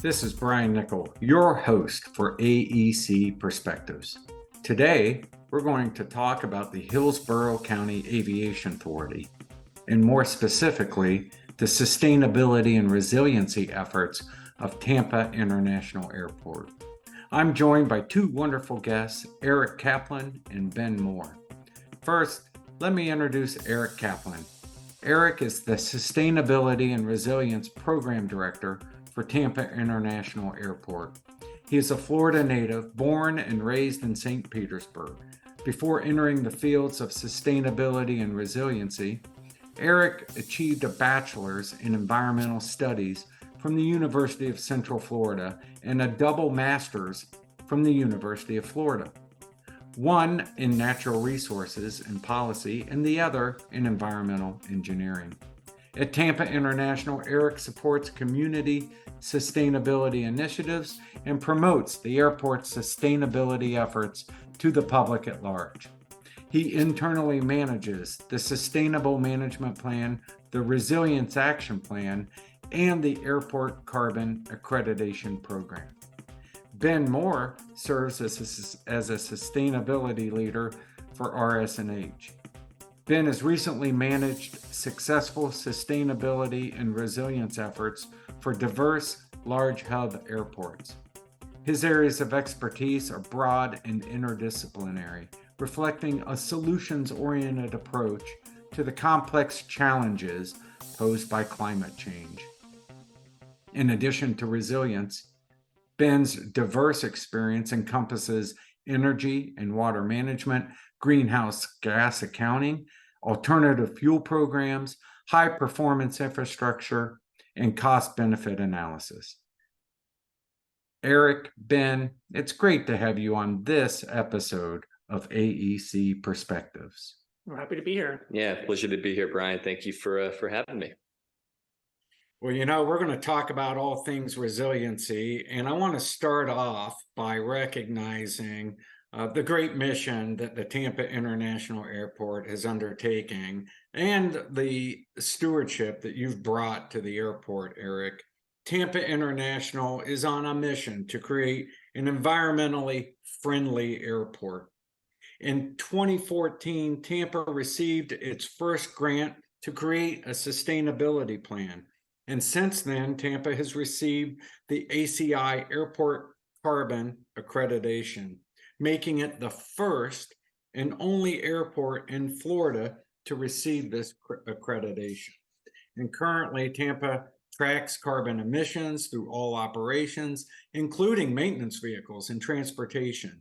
This is Bryan Nicol, your host for AEC Perspectives. Today, we're going to talk about the Hillsborough County Aviation Authority, and more specifically, the sustainability and resiliency efforts of Tampa International Airport. I'm joined by two wonderful guests, Eric Caplan and Ben Moore. First, let me introduce Eric Caplan. Eric is the Sustainability and Resilience Program Director for Tampa International Airport. He is a Florida native, born and raised in St. Petersburg. Before entering the fields of sustainability and resiliency, Eric achieved a bachelor's in environmental studies from the University of Central Florida and a double master's from the University of Florida, one in natural resources and policy and the other in environmental engineering. At Tampa International, Eric supports community sustainability initiatives and promotes the airport's sustainability efforts to the public at large. He internally manages the Sustainable Management Plan, the Resilience Action Plan, and the Airport Carbon Accreditation Program. Ben Moore serves as a sustainability leader for RS&H. Ben has recently managed successful sustainability and resilience efforts for diverse large hub airports. His areas of expertise are broad and interdisciplinary, reflecting a solutions-oriented approach to the complex challenges posed by climate change. In addition to resilience, Ben's diverse experience encompasses energy and water management, greenhouse gas accounting, alternative fuel programs, high-performance infrastructure, and cost-benefit analysis. Eric, Ben, it's great to have you on this episode of AEC Perspectives. We're happy to be here. Yeah, pleasure to be here, Bryan. Thank you for having me. Well, we're going to talk about all things resiliency, and I want to start off by recognizing the great mission that the Tampa International Airport is undertaking and the stewardship that you've brought to the airport, Eric. Tampa International is on a mission to create an environmentally friendly airport. In 2014, Tampa received its first grant to create a sustainability plan. And since then, Tampa has received the ACI Airport Carbon Accreditation, making it the first and only airport in Florida to receive this accreditation. And currently, Tampa tracks carbon emissions through all operations, including maintenance vehicles and transportation.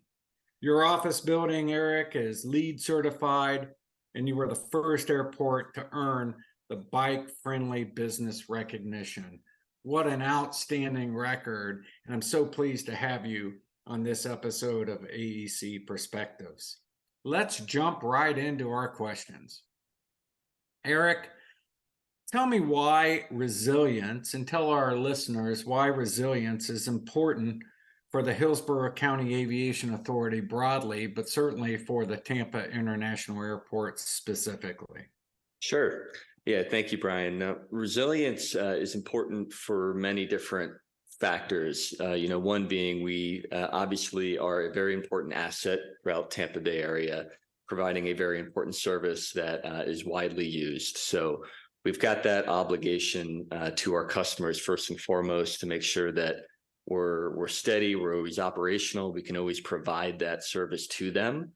Your office building, Eric, is LEED certified, and you were the first airport to earn the bike-friendly business recognition. What an outstanding record, and I'm so pleased to have you on this episode of AEC Perspectives. Let's jump right into our questions. Eric, tell me why resilience, and tell our listeners why resilience is important for the Hillsborough County Aviation Authority broadly, but certainly for the Tampa International Airport specifically. Sure. Yeah, thank you, Bryan. Now, resilience is important for many different factors. One being we obviously are a very important asset throughout Tampa Bay area, providing a very important service that is widely used. So we've got that obligation to our customers first and foremost to make sure that we're steady, we're always operational, we can always provide that service to them.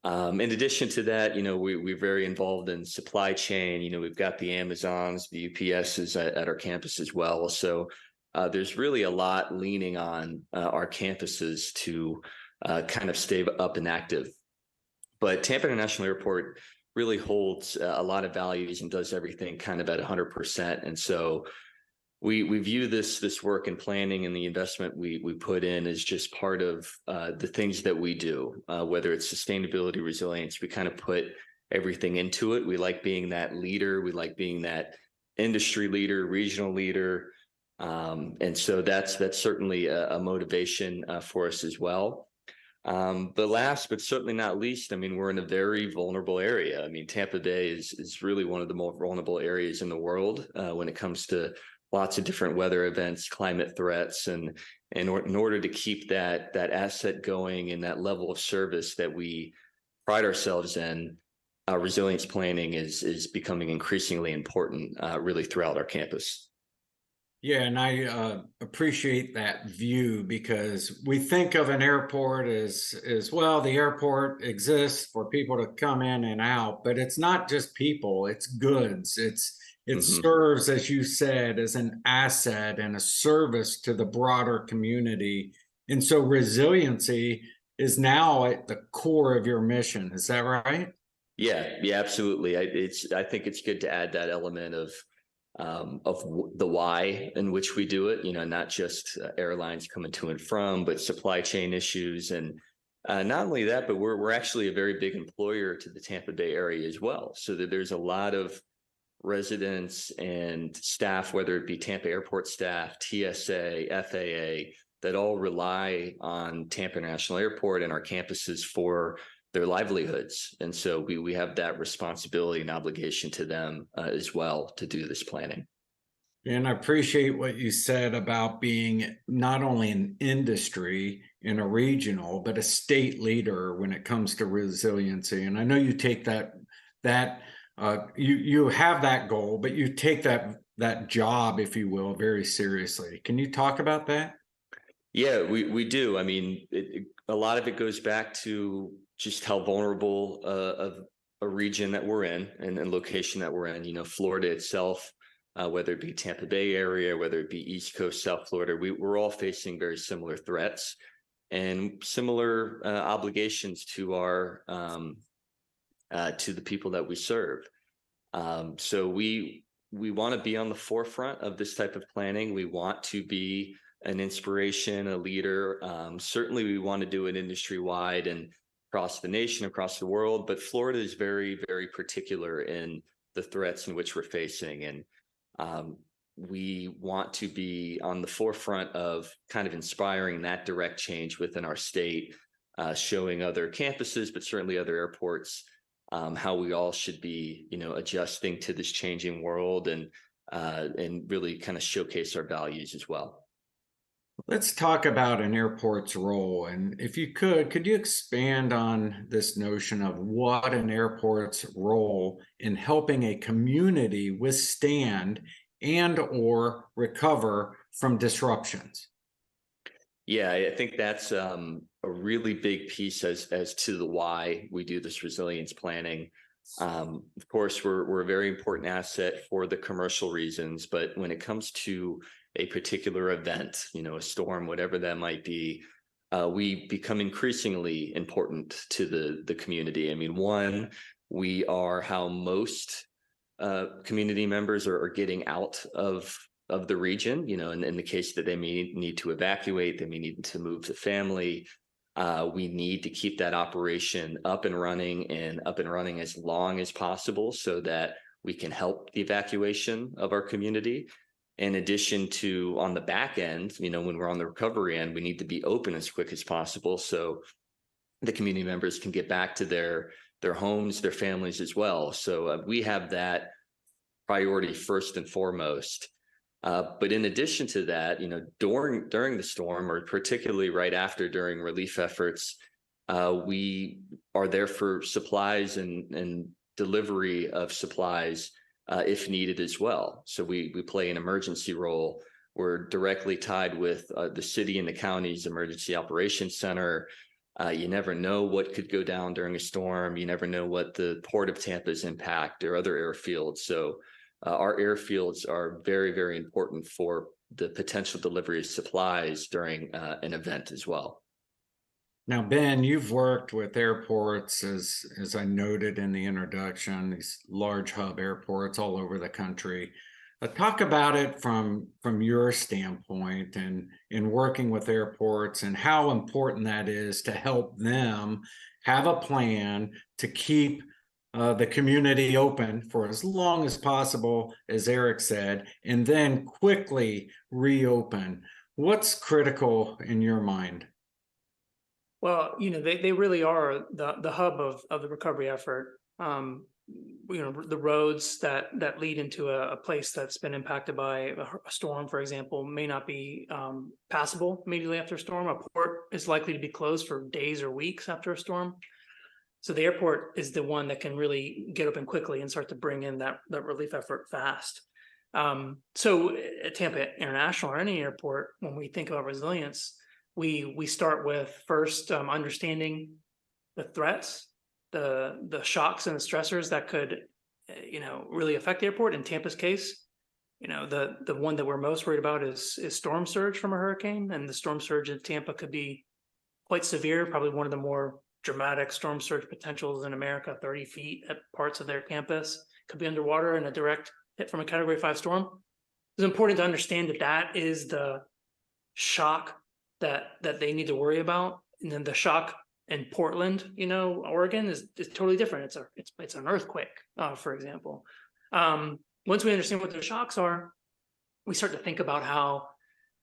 In addition to that, we're very involved in supply chain. We've got the Amazons, the UPSs at our campus as well. So there's really a lot leaning on our campuses to kind of stay up and active. But Tampa International Airport really holds a lot of values and does everything kind of at 100%. And so we view this work and planning and the investment we put in as just part of the things that we do, whether it's sustainability, resilience. We kind of put everything into it. We like being that leader. We like being that industry leader, regional leader. And so that's certainly a motivation for us as well. But last but certainly not least, we're in a very vulnerable area. Tampa Bay is really one of the more vulnerable areas in the world when it comes to lots of different weather events, climate threats, and in order to keep that asset going and that level of service that we pride ourselves in, resilience planning is becoming increasingly important, really throughout our campus. Yeah, and I appreciate that view because we think of an airport as well, the airport exists for people to come in and out, but it's not just people, it's goods. It Mhm. serves, as you said, as an asset and a service to the broader community. And so resiliency is now at the core of your mission. Is that right? Yeah, yeah, absolutely. I think it's good to add that element of the why in which we do it. Not just airlines coming to and from, but supply chain issues, and not only that, but we're actually a very big employer to the Tampa Bay area as well. So that there's a lot of residents and staff, whether it be Tampa Airport staff, TSA, FAA, that all rely on Tampa International Airport and our campuses for their livelihoods. And so we have that responsibility and obligation to them as well to do this planning. And I appreciate what you said about being not only an industry and a regional, but a state leader when it comes to resiliency. And I know you take you have that goal, but you take that job, if you will, very seriously. Can you talk about that? Yeah, we do. I mean, a lot of it goes back to just how vulnerable of a region that we're in and location that we're in. Florida itself, whether it be Tampa Bay area, whether it be East Coast, South Florida, we're all facing very similar threats and similar obligations to our to the people that we serve. So we want to be on the forefront of this type of planning. We want to be an inspiration, a leader. Certainly, we want to do it industry wide and across the nation, across the world. But Florida is very, very particular in the threats in which we're facing, and we want to be on the forefront of kind of inspiring that direct change within our state, showing other campuses, but certainly other airports, how we all should be, adjusting to this changing world and really kind of showcase our values as well. Let's talk about an airport's role. And if you could you expand on this notion of what an airport's role in helping a community withstand and or recover from disruptions? Yeah, I think that's a really big piece as to the why we do this resilience planning. Of course, we're a very important asset for the commercial reasons, but when it comes to a particular event, a storm, whatever that might be, we become increasingly important to the community. I mean, one, we are how most community members are getting out of the region. In the case that they may need to evacuate, they may need to move the family. We need to keep that operation up and running as long as possible so that we can help the evacuation of our community. In addition to on the back end, when we're on the recovery end, we need to be open as quick as possible so the community members can get back to their homes, their families as well. So we have that priority first and foremost. But in addition to that, during the storm, or particularly right after during relief efforts, we are there for supplies and delivery of supplies if needed as well. So we play an emergency role. We're directly tied with the city and the county's emergency operations center. You never know what could go down during a storm. You never know what the Port of Tampa's impact or other airfields. So our airfields are very, very important for the potential delivery of supplies during an event as well. Now, Ben, you've worked with airports, as I noted in the introduction, these large hub airports all over the country. Talk about it from your standpoint and in working with airports and how important that is to help them have a plan to keep the community open for as long as possible, as Eric said, and then quickly reopen. What's critical in your mind? Well, they really are the hub of the recovery effort. the roads that lead into a place that's been impacted by a storm, for example, may not be passable immediately after a storm. A port is likely to be closed for days or weeks after a storm. So the airport is the one that can really get open quickly and start to bring in that relief effort fast. So at Tampa International or any airport, when we think about resilience, we start with first understanding the threats, the shocks and the stressors that could, really affect the airport. In Tampa's case, the one that we're most worried about is storm surge from a hurricane, and the storm surge in Tampa could be quite severe, probably one of the more dramatic storm surge potentials in America. 30 feet at parts of their campus could be underwater in a direct hit from a Category 5 storm. It's important to understand that is the shock that they need to worry about, and then the shock in Portland, Oregon is totally different. It's an earthquake, for example. Once we understand what those shocks are, we start to think about how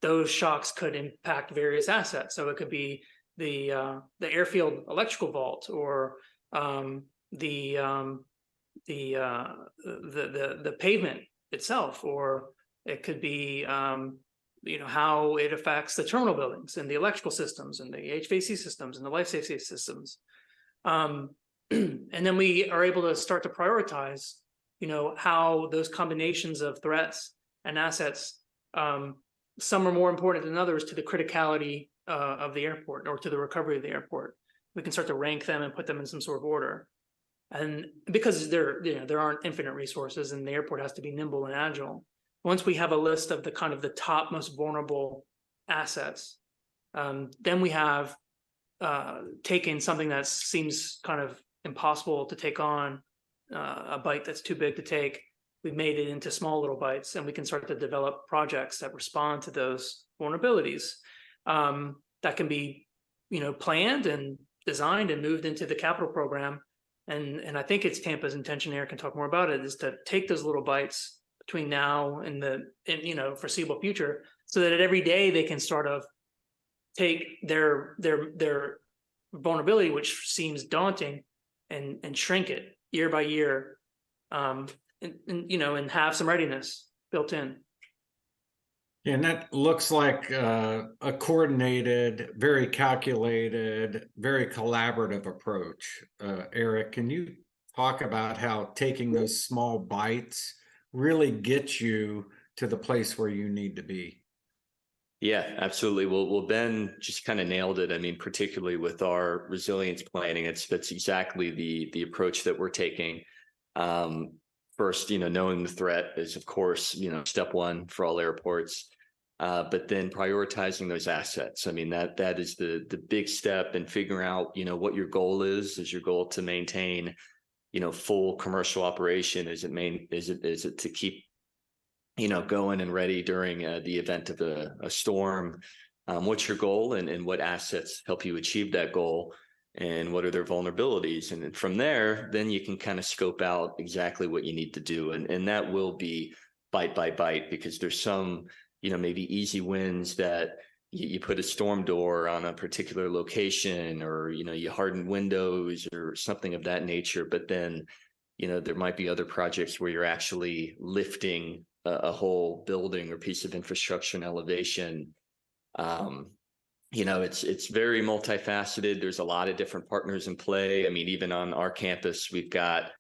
those shocks could impact various assets. So it could be the airfield electrical vault, or the pavement itself, or it could be how it affects the terminal buildings and the electrical systems and the HVAC systems and the life safety systems. And then we are able to start to prioritize, how those combinations of threats and assets, some are more important than others to the criticality of the airport or to the recovery of the airport. We can start to rank them and put them in some sort of order. And because there aren't infinite resources, and the airport has to be nimble and agile. Once we have a list of the kind of the top most vulnerable assets, then we have taken something that seems kind of impossible to take on, a bite that's too big to take. We've made it into small little bites, and we can start to develop projects that respond to those vulnerabilities, that can be, planned and designed and moved into the capital program. And I think it's Tampa's intention, Eric can talk more about it, is to take those little bites between now and the foreseeable future, so that every day they can sort of take their vulnerability, which seems daunting, and shrink it year by year, and have some readiness built in. And that looks like a coordinated, very calculated, very collaborative approach. Eric, can you talk about how taking those small bites really gets you to the place where you need to be? Yeah, absolutely. Well, Ben just kind of nailed it. I mean, particularly with our resilience planning, that's exactly the approach that we're taking. First, knowing the threat is, of course, step one for all airports. But then prioritizing those assets. I mean, that is the big step in figuring out, what your goal is. Is your goal to maintain, full commercial operation? Is it to keep, going and ready during the event of a storm? What's your goal, and what assets help you achieve that goal? And what are their vulnerabilities? And then from there, then you can kind of scope out exactly what you need to do. And that will be bite by bite, because there's some, maybe easy wins that you put a storm door on a particular location, or, you harden windows or something of that nature. But then, there might be other projects where you're actually lifting a whole building or piece of infrastructure and elevation. It's very multifaceted. There's a lot of different partners in play. I mean, even on our campus, we've got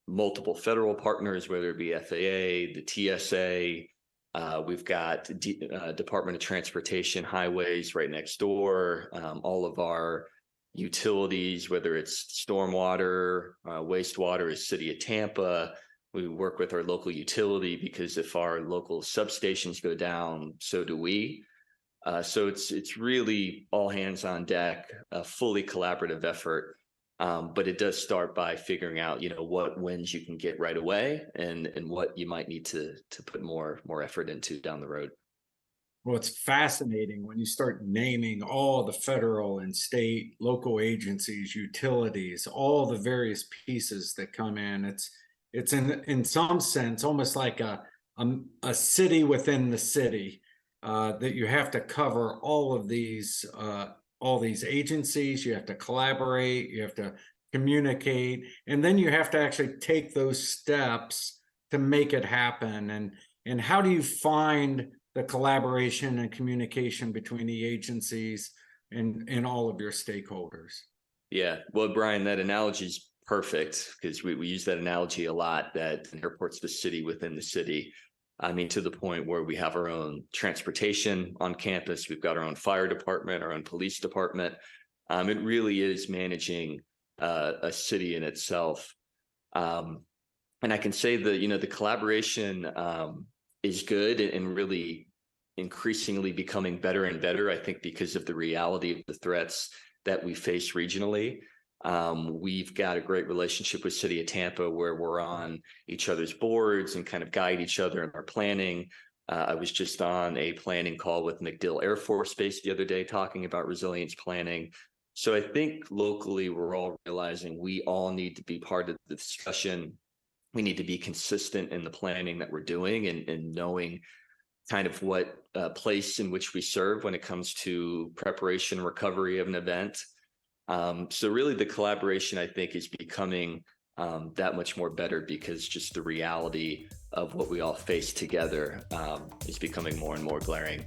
multiple federal partners, whether it be FAA, the TSA. We've got Department of Transportation, highways right next door. All of our utilities, whether it's stormwater, wastewater, is City of Tampa. We work with our local utility, because if our local substations go down, so do we. So it's really all hands on deck, a fully collaborative effort. But it does start by figuring out, what wins you can get right away, and what you might need to put more effort into down the road. Well, it's fascinating when you start naming all the federal and state, local agencies, utilities, all the various pieces that come in. It's in some sense almost like a city within the city, that you have to cover all these agencies. You have to collaborate. You have to communicate, and then you have to actually take those steps to make it happen. And how do you find the collaboration and communication between the agencies and all of your stakeholders? Yeah, well, Brian, that analogy is perfect because we use that analogy a lot, that an airport's the city within the city. I mean, to the point where we have our own transportation on campus, we've got our own fire department, our own police department. It really is managing a city in itself. And I can say that, the collaboration is good and really increasingly becoming better and better, I think, because of the reality of the threats that we face regionally. We've got a great relationship with City of Tampa where we're on each other's boards and kind of guide each other in our planning. I was just on a planning call with MacDill Air Force Base the other day talking about resilience planning. So I think locally we're all realizing we all need to be part of the discussion. We need to be consistent in the planning that we're doing and knowing kind of what place in which we serve when it comes to preparation, recovery of an event. So really the collaboration, I think, is becoming that much more better because just the reality of what we all face together is becoming more and more glaring.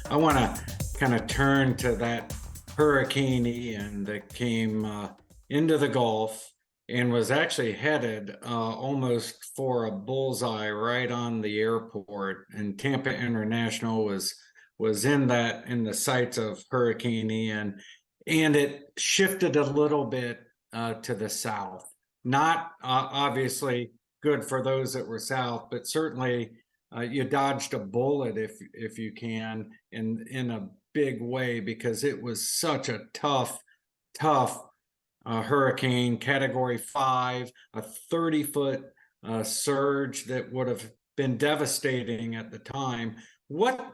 I want to kind of turn to that Hurricane Ian that came into the Gulf and was actually headed almost for a bullseye right on the airport. And Tampa International was in the sights of Hurricane Ian, and it shifted a little bit to the south. Not obviously good for those that were south, but certainly you dodged a bullet if you can in a big way, because it was such a tough hurricane, Category 5, a 30-foot surge that would have been devastating at the time. What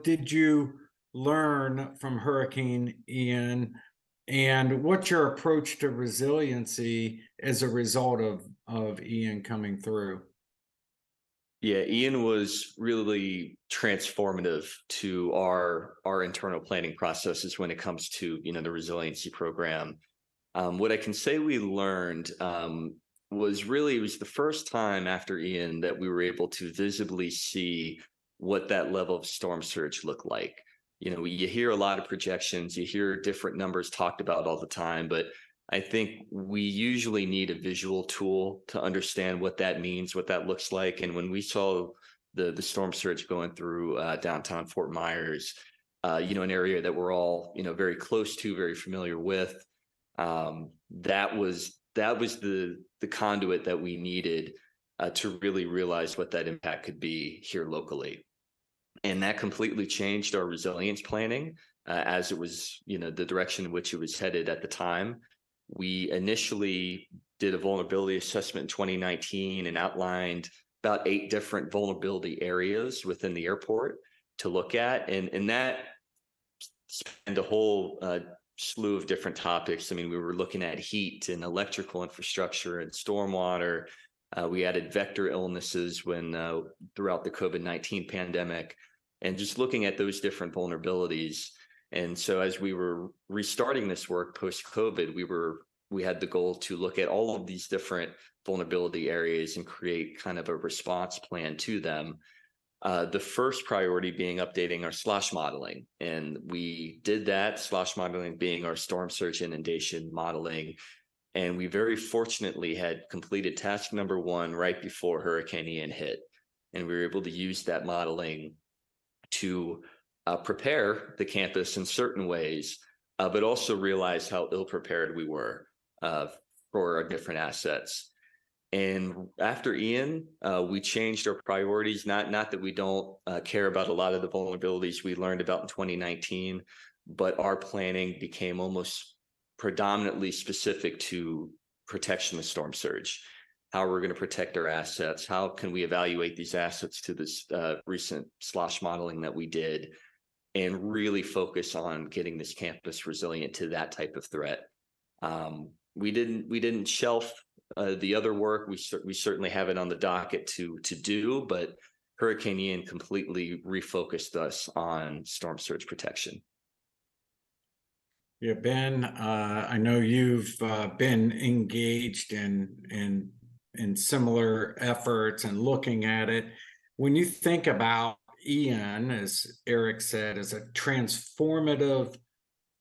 did you learn from Hurricane Ian, and what's your approach to resiliency as a result of Ian coming through? Yeah, Ian was really transformative to our internal planning processes when it comes to the resiliency program. What I can say we learned was really, it was the first time after Ian that we were able to visibly see what that level of storm surge looked like. You hear a lot of projections, you hear different numbers talked about all the time, but I think we usually need a visual tool to understand what that means, what that looks like. And when we saw the storm surge going through downtown Fort Myers, an area that we're all very close to, very familiar with, that was the conduit that we needed to really realize what that impact could be here locally. And that completely changed our resilience planning as it was, the direction in which it was headed at the time. We initially did a vulnerability assessment in 2019 and outlined about 8 different vulnerability areas within the airport to look at. And that spanned a whole slew of different topics. I mean, we were looking at heat and electrical infrastructure and stormwater. We added vector illnesses throughout the COVID-19 pandemic, and just looking at those different vulnerabilities. And so as we were restarting this work post-COVID, we had the goal to look at all of these different vulnerability areas and create kind of a response plan to them. The first priority being updating our slosh modeling. And we did that, slosh modeling being our storm surge inundation modeling. And we very fortunately had completed task number 1 right before Hurricane Ian hit. And we were able to use that modeling to prepare the campus in certain ways, but also realize how ill-prepared we were for our different assets. And after Ian, we changed our priorities, not that we don't care about a lot of the vulnerabilities we learned about in 2019, but our planning became almost predominantly specific to protection of storm surge. How we're going to protect our assets, how can we evaluate these assets to this recent slosh modeling that we did, and really focus on getting this campus resilient to that type of threat. We didn't shelf the other work. We certainly have it on the docket to do, but Hurricane Ian completely refocused us on storm surge protection. Yeah, Ben, I know you've been engaged in similar efforts and looking at it. When you think about Ian, as Eric said, as a transformative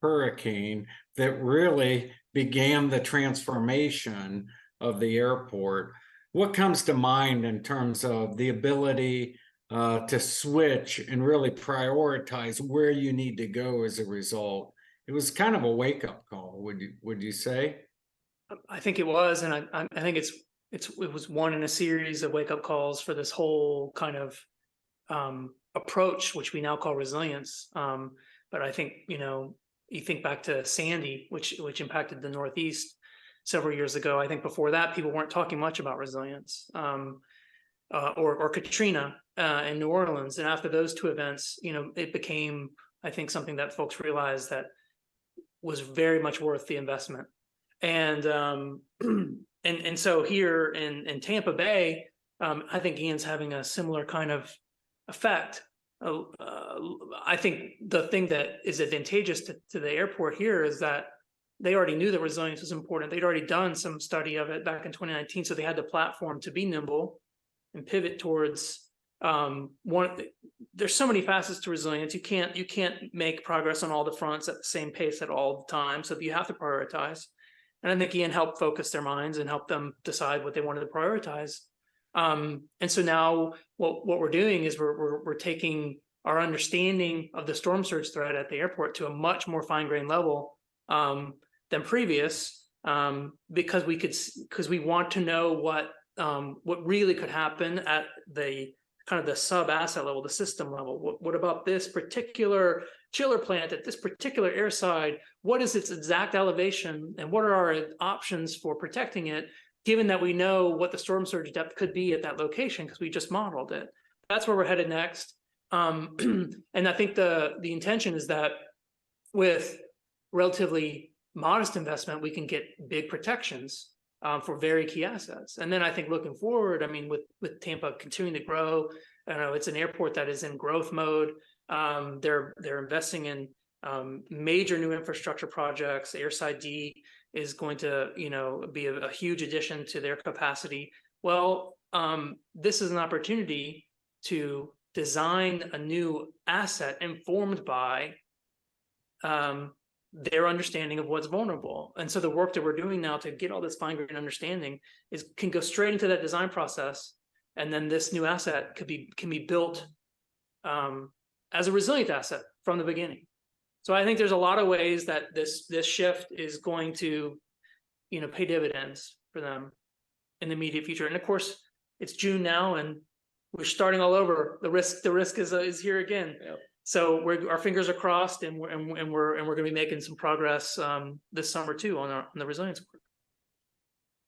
hurricane that really began the transformation of the airport, what comes to mind in terms of the ability to switch and really prioritize where you need to go as a result? It was kind of a wake-up call, would you say? I think it was, and I think it was one in a series of wake up calls for this whole kind of approach, which we now call resilience. But I think, you think back to Sandy, which impacted the Northeast several years ago. I think before that, people weren't talking much about resilience, or Katrina in New Orleans. And after those two events, it became, I think, something that folks realized that was very much worth the investment. And and so here in Tampa Bay, I think Ian's having a similar kind of effect. I think the thing that is advantageous to the airport here is that they already knew that resilience was important. They'd already done some study of it back in 2019, so they had the platform to be nimble and pivot towards one. There's so many facets to resilience. You can't make progress on all the fronts at the same pace at all the time. So you have to prioritize. And I think Ian helped focus their minds and help them decide what they wanted to prioritize. And so now what we're doing is we're taking our understanding of the storm surge threat at the airport to a much more fine-grained level than previous, because we want to know what really could happen at the kind of the sub-asset level, the system level. What about this particular chiller plant at this particular airside? What is its exact elevation, and what are our options for protecting it, given that we know what the storm surge depth could be at that location because we just modeled it? That's where we're headed next. And I think the intention is that with relatively modest investment, we can get big protections for very key assets. And then I think looking forward, I mean, with Tampa continuing to grow, it's an airport that is in growth mode. They're investing in major new infrastructure projects. Airside D is going to, be a huge addition to their capacity. Well, this is an opportunity to design a new asset informed by their understanding of what's vulnerable. And so the work that we're doing now to get all this fine-grained understanding can go straight into that design process. And then this new asset can be built as a resilient asset from the beginning. So I think there's a lot of ways that this shift is going to, pay dividends for them in the immediate future. And of course, it's June now, and we're starting all over. The risk is here again. Yep. So our fingers are crossed, and we're going to be making some progress this summer too on the resilience work.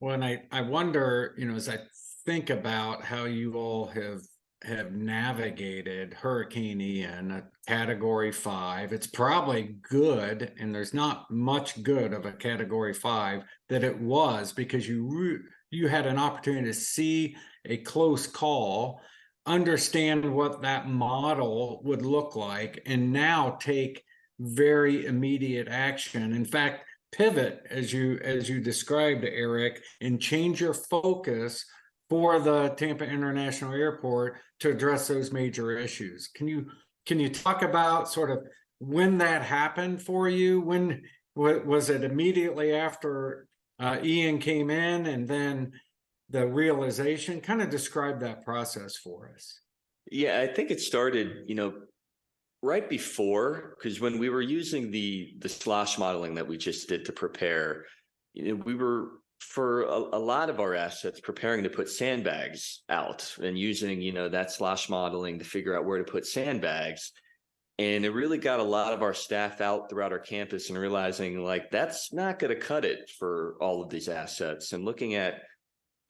Well, and I wonder, as I think about how you all have navigated Hurricane Ian, a Category 5. It's probably good, and there's not much good of a Category 5 that it was, because you had an opportunity to see a close call, understand what that model would look like, and now take very immediate action. In fact, pivot, as you described, Eric, and change your focus for the Tampa International Airport to address those major issues. Can you talk about sort of when that happened for you? When was it immediately after Ian came in, and then the realization? Kind of describe that process for us. Yeah, I think it started, right before, because when we were using the slosh modeling that we just did to prepare, we were, for a lot of our assets, preparing to put sandbags out and using, that slosh modeling to figure out where to put sandbags. And it really got a lot of our staff out throughout our campus and realizing, like, that's not going to cut it for all of these assets. And looking at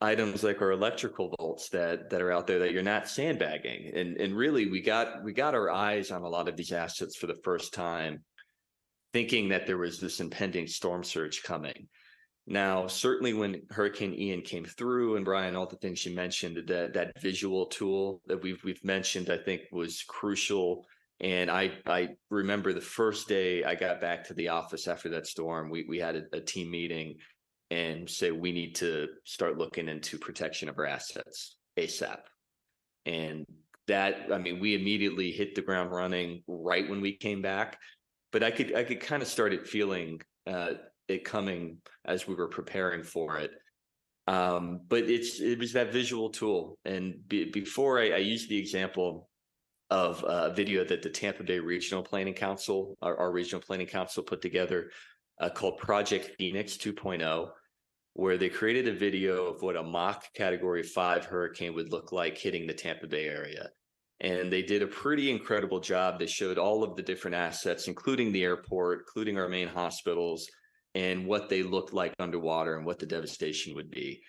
items like our electrical bolts that are out there that you're not sandbagging. And really, we got our eyes on a lot of these assets for the first time, thinking that there was this impending storm surge coming. Now, certainly when Hurricane Ian came through, and Brian, all the things you mentioned, that visual tool that we've mentioned, I think was crucial. And I remember the first day I got back to the office after that storm, we had a team meeting and say we need to start looking into protection of our assets ASAP. And that, I mean, we immediately hit the ground running right when we came back, but I could kind of started feeling it coming as we were preparing for it. But it was that visual tool. And before I used the example of a video that the Tampa Bay Regional Planning Council, our Regional Planning Council, put together called Project Phoenix 2.0, where they created a video of what a mock Category 5 hurricane would look like hitting the Tampa Bay area. And they did a pretty incredible job. They showed all of the different assets, including the airport, including our main hospitals, and what they looked like underwater and what the devastation would be.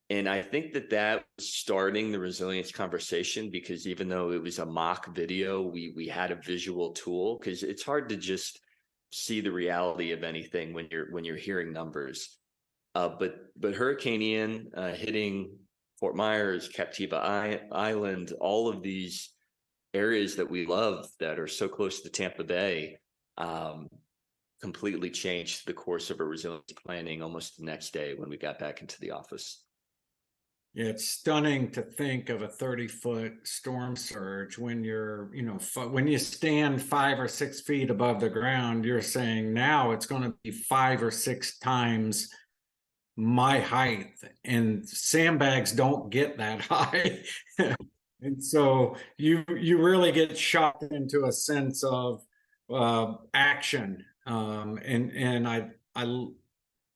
And I think that was starting the resilience conversation, because even though it was a mock video, we had a visual tool, because it's hard to just see the reality of anything when you're hearing numbers. But Hurricane Ian hitting Fort Myers, Captiva Island, all of these areas that we love that are so close to Tampa Bay, completely changed the course of our resilience planning almost the next day when we got back into the office. Yeah, it's stunning to think of a 30-foot storm surge when you're, when you stand 5 or 6 feet above the ground, you're saying now it's going to be 5 or 6 times my height, and sandbags don't get that high. And so you really get shocked into a sense of action. And I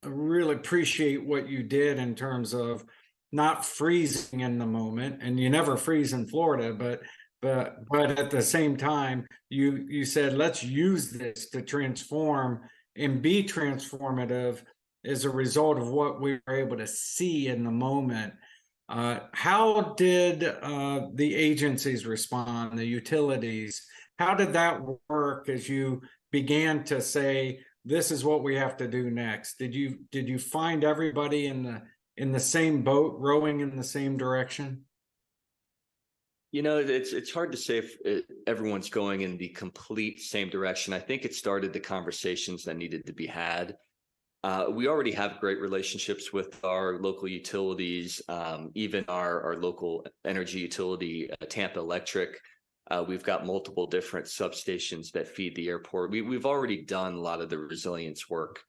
really appreciate what you did in terms of not freezing in the moment, and you never freeze in Florida, but at the same time, you said, let's use this to transform and be transformative as a result of what we were able to see in the moment. How did the agencies respond, the utilities? How did that work as you began to say, this is what we have to do next? Did you find everybody in the same boat, rowing in the same direction? It's hard to say if everyone's going in the complete same direction. I think it started the conversations that needed to be had. We already have great relationships with our local utilities, even our local energy utility, Tampa Electric. We've got multiple different substations that feed the airport. We've already done a lot of the resilience work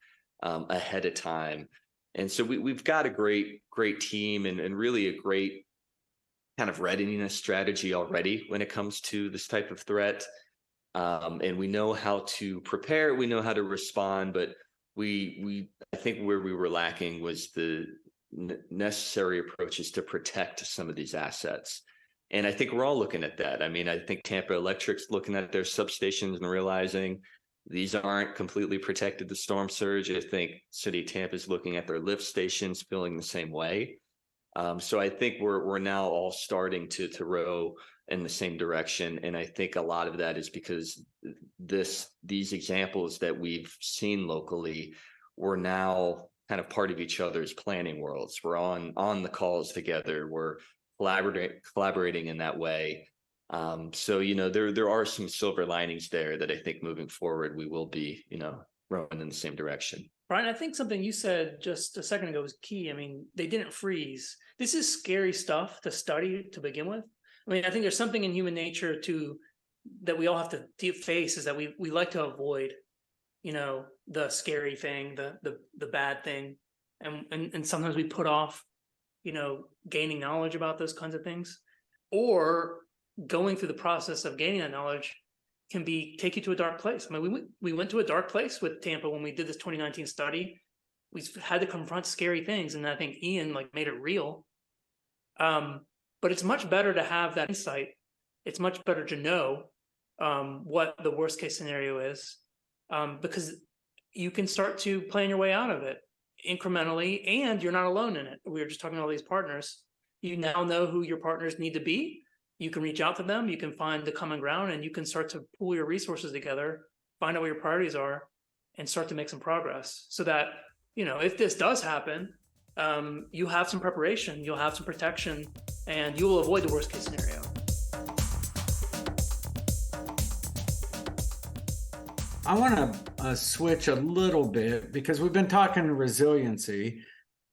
ahead of time. And so we've got a great team and really a great kind of readiness strategy already when it comes to this type of threat. And we know how to prepare, we know how to respond, but I think where we were lacking was the necessary approaches to protect some of these assets. And I think we're all looking at that. I mean, I think Tampa Electric's looking at their substations and realizing these aren't completely protected to storm surge. I think City of Tampa is looking at their lift stations, feeling the same way. So I think we're now all starting to row in the same direction. And I think a lot of that is because these examples that we've seen locally, we're now kind of part of each other's planning worlds. We're on the calls together. We're collaborating in that way. So, there are some silver linings there that I think moving forward, we will be, rowing in the same direction. Brian, I think something you said just a second ago was key. I mean, they didn't freeze. This is scary stuff to study to begin with. I mean, I think there's something in human nature that we all have to face, is that we like to avoid, the scary thing, the bad thing. And sometimes we put off, gaining knowledge about those kinds of things, or going through the process of gaining that knowledge can take you to a dark place. I mean, we went to a dark place with Tampa when we did this 2019 study. We had to confront scary things, and I think Ian made it real. But it's much better to have that insight. It's much better to know what the worst case scenario is, because you can start to plan your way out of it incrementally, and you're not alone in it. We were just talking to all these partners. You now know who your partners need to be. You can reach out to them, you can find the common ground, and you can start to pool your resources together, find out what your priorities are, and start to make some progress, so that if this does happen, you have some preparation, you'll have some protection, and you will avoid the worst case scenario. I want to switch a little bit because we've been talking resiliency,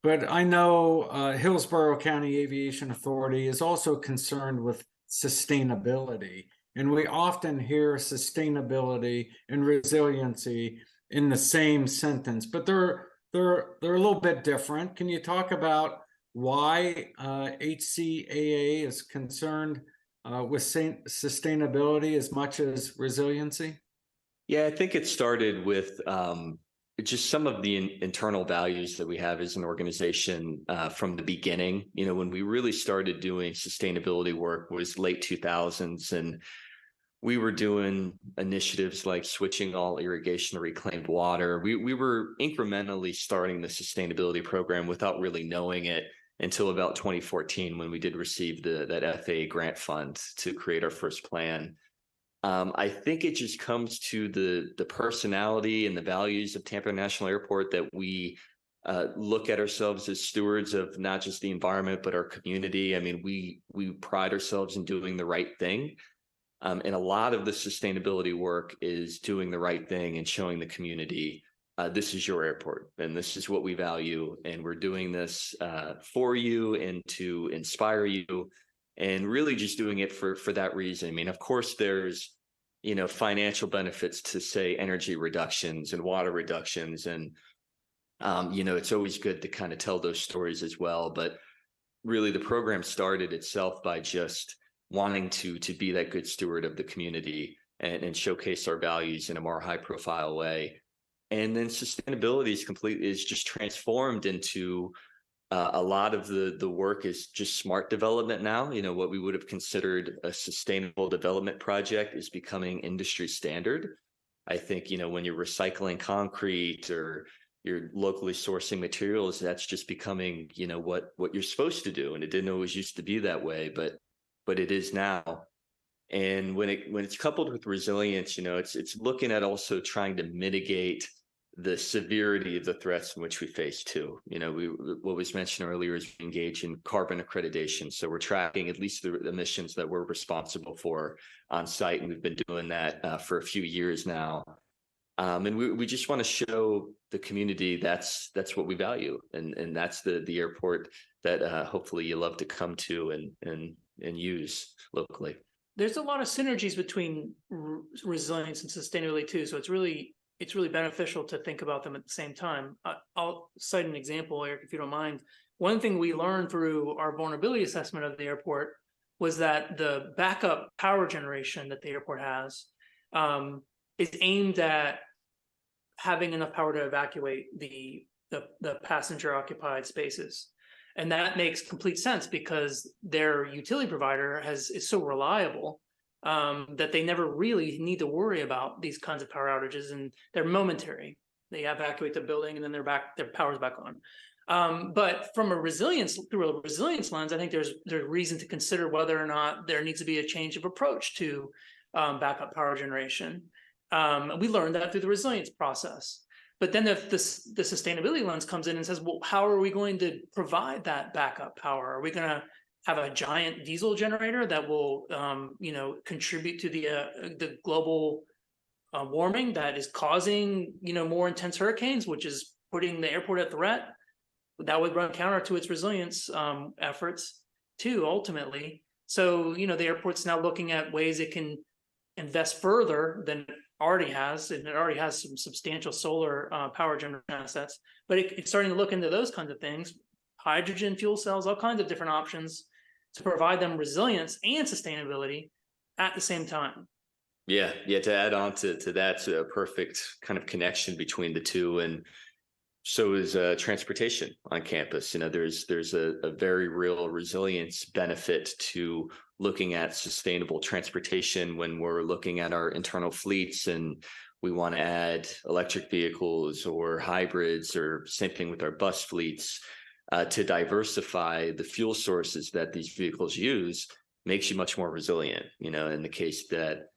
but I know Hillsborough County Aviation Authority is also concerned with sustainability. And we often hear sustainability and resiliency in the same sentence, but they're a little bit different. Can you talk about why HCAA is concerned with sustainability as much as resiliency? Yeah, I think it started with just some of the internal values that we have as an organization from the beginning. When we really started doing sustainability work was late 2000s, and we were doing initiatives like switching all irrigation to reclaimed water. We were incrementally starting the sustainability program without really knowing it until about 2014, when we did receive that FAA grant fund to create our first plan. I think it just comes to the personality and the values of Tampa International Airport that we look at ourselves as stewards of not just the environment, but our community. I mean, we pride ourselves in doing the right thing. And a lot of the sustainability work is doing the right thing and showing the community, this is your airport and this is what we value. And we're doing this for you and to inspire you. And really just doing it for that reason. I mean, of course, there's, financial benefits to, say, energy reductions and water reductions. And, it's always good to kind of tell those stories as well. But really, the program started itself by just wanting to be that good steward of the community and showcase our values in a more high profile way. And then sustainability is just transformed into a lot of the work is just smart development now. What we would have considered a sustainable development project is becoming industry standard. I think, when you're recycling concrete or you're locally sourcing materials, that's just becoming, what you're supposed to do. And it didn't always used to be that way, but it is now. And when it's coupled with resilience, it's looking at also trying to mitigate the severity of the threats in which we face too. What was mentioned earlier is we engage in carbon accreditation. So we're tracking at least the emissions that we're responsible for on site. And we've been doing that for a few years now. And we just want to show the community that's what we value. And that's the airport that hopefully you love to come to and use locally. There's a lot of synergies between resilience and sustainability too. So it's really beneficial to think about them at the same time. I'll cite an example, Eric, if you don't mind. One thing we learned through our vulnerability assessment of the airport was that the backup power generation that the airport has is aimed at having enough power to evacuate the passenger occupied spaces. And that makes complete sense because their utility provider is so reliable that they never really need to worry about these kinds of power outages, and they're momentary. They evacuate the building and then their power's back on. But through a resilience lens, I think there's reason to consider whether or not there needs to be a change of approach to backup power generation. We learned that through the resilience process. But then if the sustainability lens comes in and says, well, how are we going to provide that backup power? Are we going to have a giant diesel generator that will, contribute to the global warming that is causing, more intense hurricanes, which is putting the airport at threat? That would run counter to its resilience efforts too, ultimately. So, the airport's now looking at ways it can invest further than it already has, and it already has some substantial solar power generation assets, but it's starting to look into those kinds of things, hydrogen fuel cells, all kinds of different options to provide them resilience and sustainability at the same time. Yeah. To add on to that, a perfect kind of connection between the two. And so is transportation on campus. There's a very real resilience benefit to looking at sustainable transportation when we're looking at our internal fleets and we want to add electric vehicles or hybrids, or same thing with our bus fleets, to diversify the fuel sources that these vehicles use makes you much more resilient. In the case that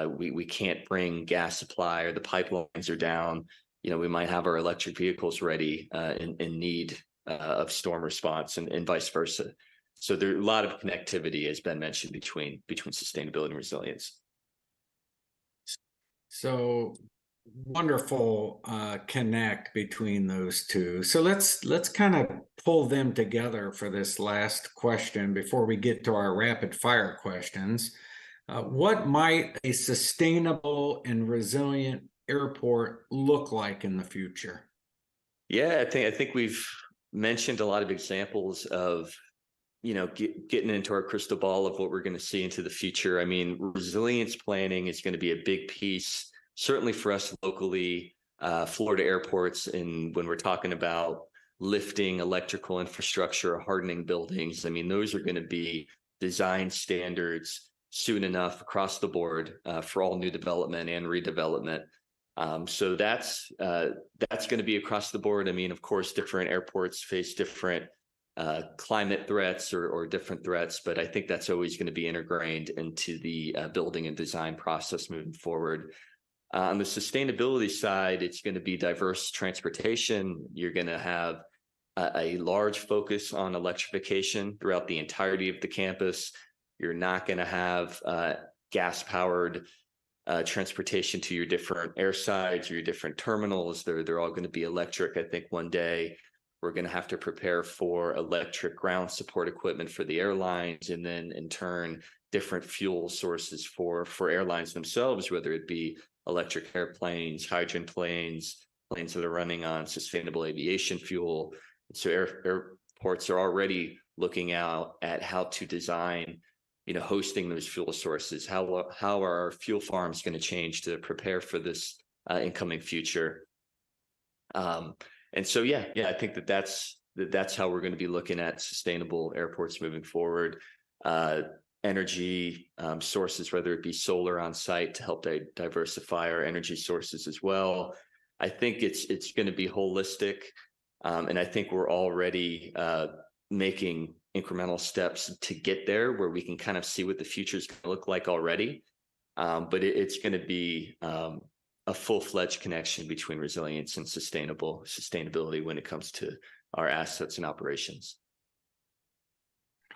we can't bring gas supply or the pipelines are down, we might have our electric vehicles ready in need of storm response and vice versa. So there's a lot of connectivity, as Ben mentioned, between sustainability and resilience. So wonderful connect between those two. So let's kind of pull them together for this last question before we get to our rapid fire questions. What might a sustainable and resilient airport look like in the future? Yeah, I think we've mentioned a lot of examples of getting into our crystal ball of what we're going to see into the future. I mean, resilience planning is going to be a big piece, certainly for us locally, Florida airports. And when we're talking about lifting electrical infrastructure, hardening buildings, I mean, those are going to be design standards soon enough across the board for all new development and redevelopment. So that's going to be across the board. I mean, of course, different airports face different climate threats or different threats, but I think that's always going to be integrated into the building and design process moving forward. On the sustainability side, it's going to be diverse transportation. You're going to have a large focus on electrification throughout the entirety of the campus. You're not going to have gas-powered transportation to your different airsides or your different terminals. They're all going to be electric. I think one day we're going to have to prepare for electric ground support equipment for the airlines, and then in turn, different fuel sources for airlines themselves, whether it be electric airplanes, hydrogen planes that are running on sustainable aviation fuel. So airports are already looking out at how to design, hosting those fuel sources. How are our fuel farms going to change to prepare for this incoming future? And so, I think that's how we're going to be looking at sustainable airports moving forward. Energy sources, whether it be solar on site to help diversify our energy sources as well. I think it's going to be holistic, and I think we're already making incremental steps to get there, where we can kind of see what the future is going to look like already. But it's going to be a full-fledged connection between resilience and sustainability when it comes to our assets and operations.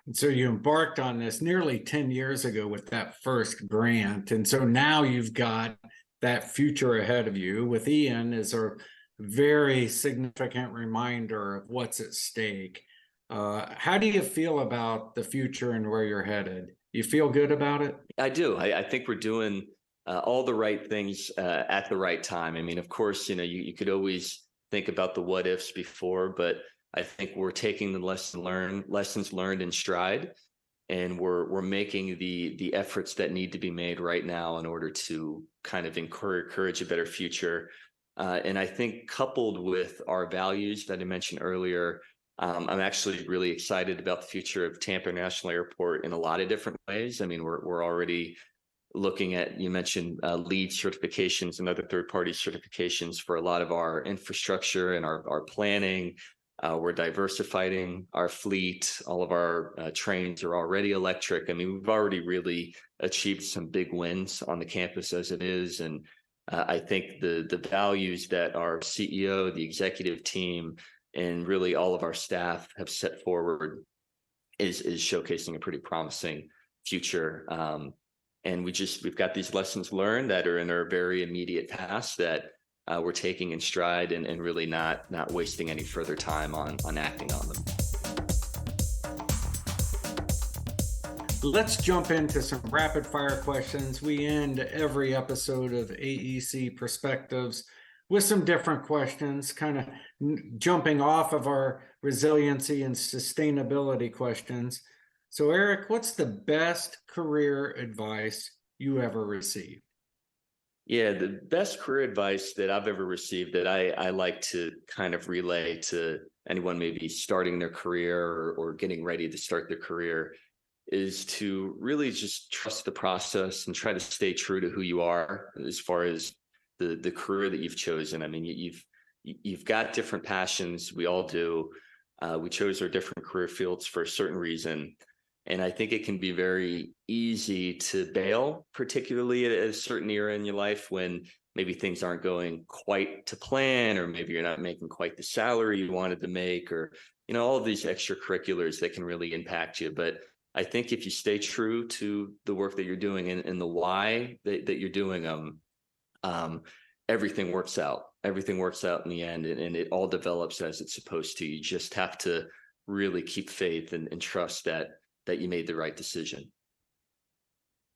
And so you embarked on this nearly 10 years ago with that first grant. And so now you've got that future ahead of you with Ian as a very significant reminder of what's at stake. How do you feel about the future and where you're headed? You feel good about it? I do. I think we're doing all the right things at the right time. I mean, of course, you could always think about the what ifs before, but I think we're taking the lessons learned in stride, and we're making the efforts that need to be made right now in order to kind of encourage a better future. And I think coupled with our values that I mentioned earlier, I'm actually really excited about the future of Tampa International Airport in a lot of different ways. I mean, we're already looking at, you mentioned LEED certifications and other third-party certifications for a lot of our infrastructure and our planning. We're diversifying our fleet. All of our trains are already electric. I mean, we've already really achieved some big wins on the campus as it is. And I think the values that our CEO, the executive team, and really all of our staff have set forward is showcasing a pretty promising future. And we've got these lessons learned that are in our very immediate past that we're taking in stride and really not wasting any further time on acting on them. Let's jump into some rapid fire questions. We end every episode of AEC Perspectives with some different questions, kind of jumping off of our resiliency and sustainability questions. So Eric, what's the best career advice you ever received? Yeah, the best career advice that I've ever received that I like to kind of relay to anyone maybe starting their career or getting ready to start their career is to really just trust the process and try to stay true to who you are as far as the career that you've chosen. I mean, you've got different passions. We all do. We chose our different career fields for a certain reason. And I think it can be very easy to bail, particularly at a certain era in your life when maybe things aren't going quite to plan, or maybe you're not making quite the salary you wanted to make, or, all of these extracurriculars that can really impact you. But I think if you stay true to the work that you're doing and the why that you're doing them, everything works out. Everything works out in the end, and it all develops as it's supposed to. You just have to really keep faith and trust that you made the right decision.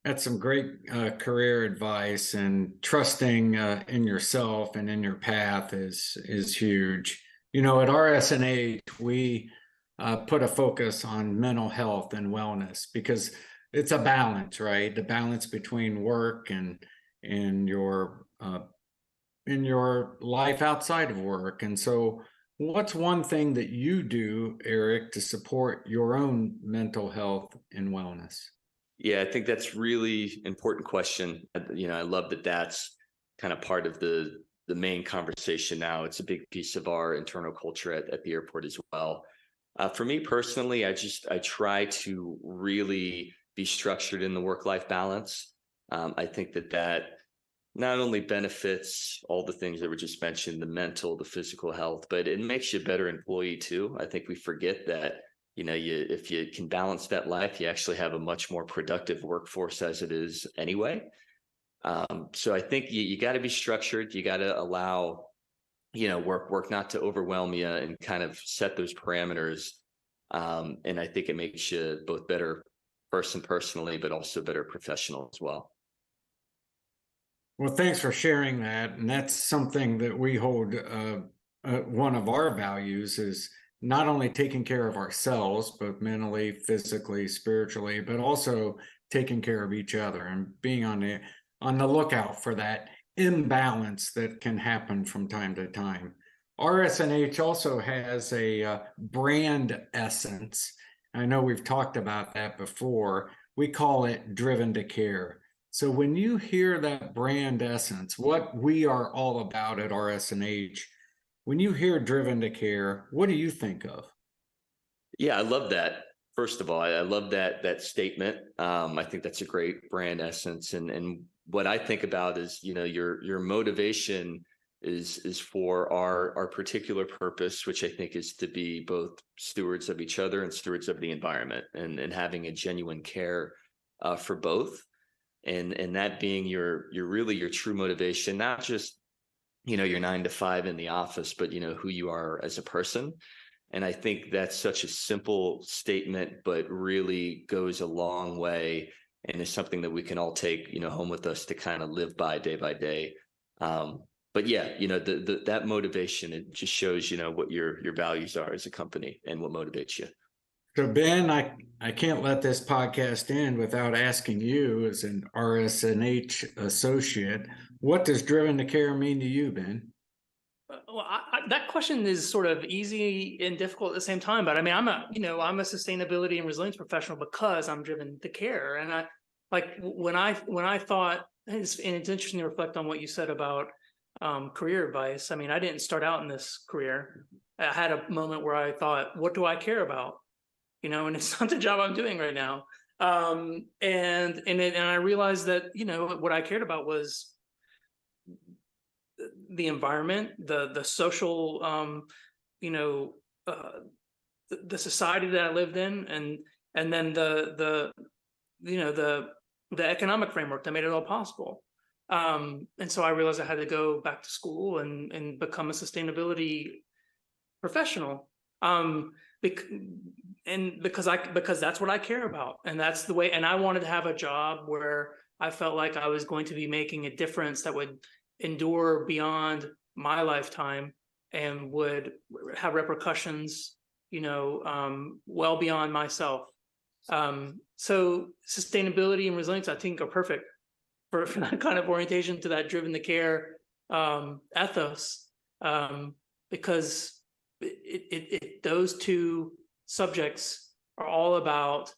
That's some great career advice, and trusting in yourself and in your path is huge. At RS&H, we put a focus on mental health and wellness because it's a balance, right? The balance between work and your in your life outside of work. And so, what's one thing that you do, Eric, to support your own mental health and wellness? Yeah, I think that's really important question. I love that that's kind of part of the main conversation now. It's a big piece of our internal culture at the airport as well. For me personally, I try to really be structured in the work-life balance. I think that not only benefits all the things that were just mentioned, the mental, the physical health, but it makes you a better employee too. I think we forget that if you can balance that life, you actually have a much more productive workforce as it is anyway. So I think you got to be structured. You got to allow, work not to overwhelm you, and kind of set those parameters. And I think it makes you both better person personally, but also better professional as well. Well, thanks for sharing that. And that's something that we hold. One of our values is not only taking care of ourselves, but mentally, physically, spiritually, but also taking care of each other and being on the lookout for that imbalance that can happen from time to time. RS&H also has a brand essence. I know we've talked about that before. We call it Driven to Care. So when you hear that brand essence, what we are all about at RS&H, when you hear Driven to Care, what do you think of? Yeah, I love that. First of all, I love that statement. I think that's a great brand essence. And what I think about is, your motivation is for our particular purpose, which I think is to be both stewards of each other and stewards of the environment, and having a genuine care for both. And that being your true motivation, not just, your 9 to 5 in the office, but, who you are as a person. And I think that's such a simple statement, but really goes a long way, and is something that we can all take, home with us to kind of live by day. But yeah, that motivation, it just shows, what your values are as a company and what motivates you. So Ben, I can't let this podcast end without asking you, as an RS&H associate, what does Driven to Care mean to you, Ben? Well, that question is sort of easy and difficult at the same time. But I mean, I'm a sustainability and resilience professional because I'm driven to care. And I when I thought, and it's interesting to reflect on what you said about career advice. I mean, I didn't start out in this career. I had a moment where I thought, what do I care about? And it's not the job I'm doing right now. And I realized that, what I cared about was the environment, the social, the society that I lived in, and then the economic framework that made it all possible. And so I realized I had to go back to school and become a sustainability professional. Because that's what I care about, and that's the way. And I wanted to have a job where I felt like I was going to be making a difference that would endure beyond my lifetime and would have repercussions, well beyond myself. So sustainability and resilience, I think, are perfect for that kind of orientation, to that Driven to Care ethos, because those two subjects are all about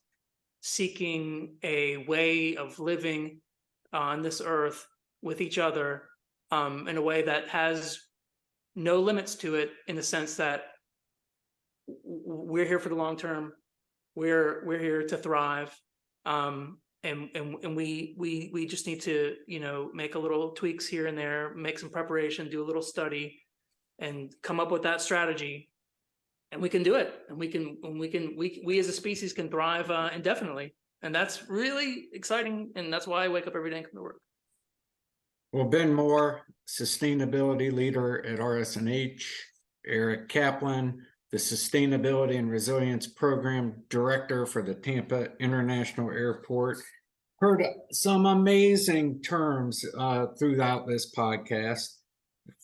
seeking a way of living on this earth with each other, in a way that has no limits to it, in the sense that we're here for the long term. We're here to thrive. and we just need to, make a little tweaks here and there, make some preparation, do a little study, and come up with that strategy. And we can do it, and we as a species can thrive indefinitely, and that's really exciting. And that's why I wake up every day and come to work. Well, Ben Moore, sustainability leader at RS&H, Eric Caplan, the Sustainability and Resilience Program Director for the Tampa International Airport. Heard some amazing terms throughout this podcast,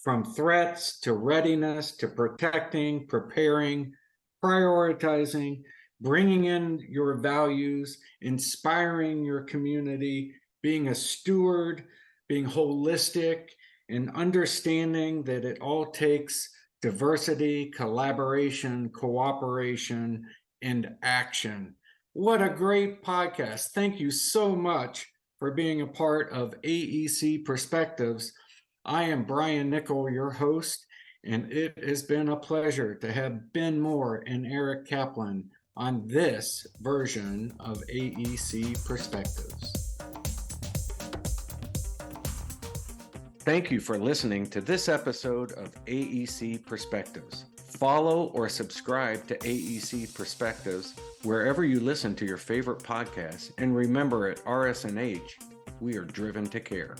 from threats to readiness to protecting, preparing, prioritizing, bringing in your values, inspiring your community, being a steward, being holistic, and understanding that it all takes diversity, collaboration, cooperation, and action. What a great podcast. Thank you so much for being a part of AEC Perspectives. I am Bryan Nicol, your host, and it has been a pleasure to have Ben Moore and Eric Caplan on this version of AEC Perspectives. Thank you for listening to this episode of AEC Perspectives. Follow or subscribe to AEC Perspectives wherever you listen to your favorite podcasts. And remember, at RS&H, we are driven to care.